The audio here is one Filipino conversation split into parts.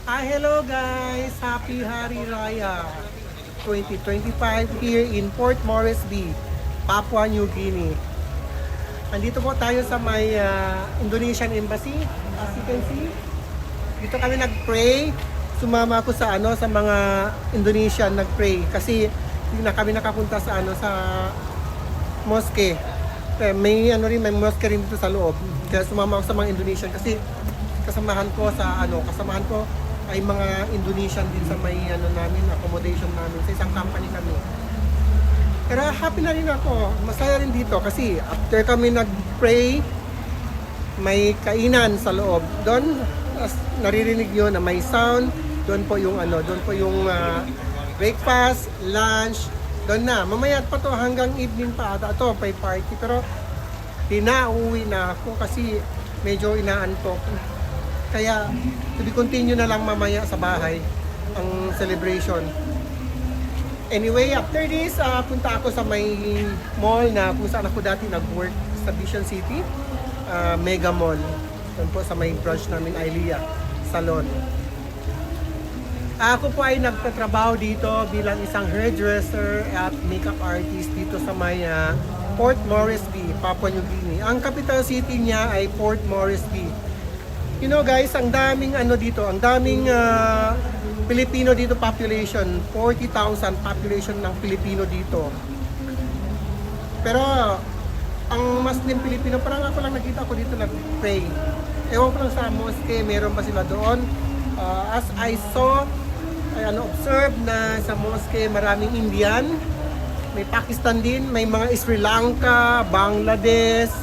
Hello guys! Happy Hari Raya 2025 here in Port Moresby, Papua New Guinea. Andito po tayo sa may Indonesian Embassy. As you can see, dito kami nag-pray. Sumama ako sa sa mga Indonesian nag-pray kasi hindi na kami nakapunta sa sa mosque. May may mosque rin dito sa loob. Kaya sumama ako sa mga Indonesian kasi kasamahan ko ay mga Indonesian din sa may namin, accommodation namin, sa isang company kami. Pero happy na rin ako, masaya rin dito kasi after kami nag-pray, may kainan sa loob. Doon, naririnig nyo na may sound, doon po yung breakfast, lunch, doon na. Mamaya pa to hanggang evening pa ata ito, may party. Pero pinauwi na ako kasi medyo inaantok. Kaya, to be continue na lang mamaya sa bahay ang celebration. Anyway, after this, punta ako sa may mall na kung saan ako dati nag-work sa Vision City, Mega Mall. Doon po sa may branch namin, Ilea Salon. Ako po ay nagtatrabaho dito bilang isang hairdresser at makeup artist dito sa may Port Moresby, Papua New Guinea. Ang capital city niya ay Port Moresby. You know guys, ang daming dito, ang daming Pilipino dito population, 40,000 population ng Pilipino dito. Pero ang Muslim Pilipino, parang ako lang nakita ko dito nag-pray. Ewan ko lang sa mosque, meron ba sila doon? As I saw, I observe na sa mosque maraming Indian, may Pakistan din, may mga Sri Lanka, Bangladesh,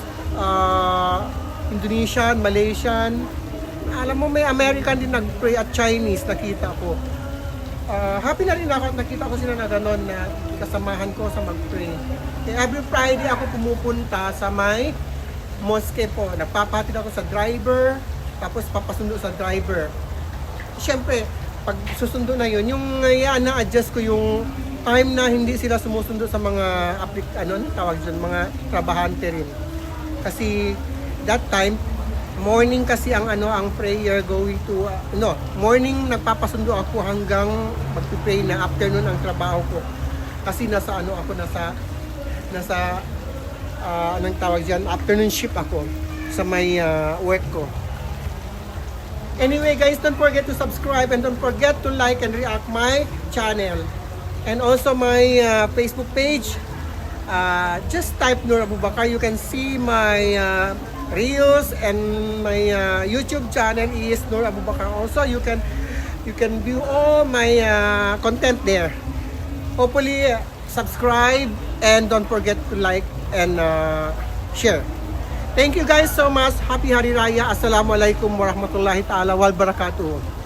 Indonesian, Malaysian. Alam mo, may American din nag-pray at Chinese, nakita ko. Happy na rin ako at nakita ko sila na gano'n na kasamahan ko sa mag-pray. Every Friday ako pumupunta sa may mosque po. Nagpapatid ako sa driver, tapos papasundo sa driver. Siyempre, pag susundo na yun, yung na-adjust ko yung time na hindi sila sumusundo sa mga tawag dyan, mga trabahante rin. Kasi that time, morning kasi ang prayer going to morning nagpapasundo ako hanggang magpi-pray na. Afternoon ang trabaho ko kasi nasa anong tawag diyan, afternoon shift ako sa may work ko. Anyway guys, don't forget to subscribe and don't forget to like and react my channel and also my Facebook page. Just type Nur Abubakar. You can see my reels and my YouTube channel is Nur Abubakar. Also, you can view all my content there. Hopefully, subscribe and don't forget to like and share. Thank you guys so much. Happy Hari Raya. Assalamualaikum warahmatullahi ta'ala wal barakatuh.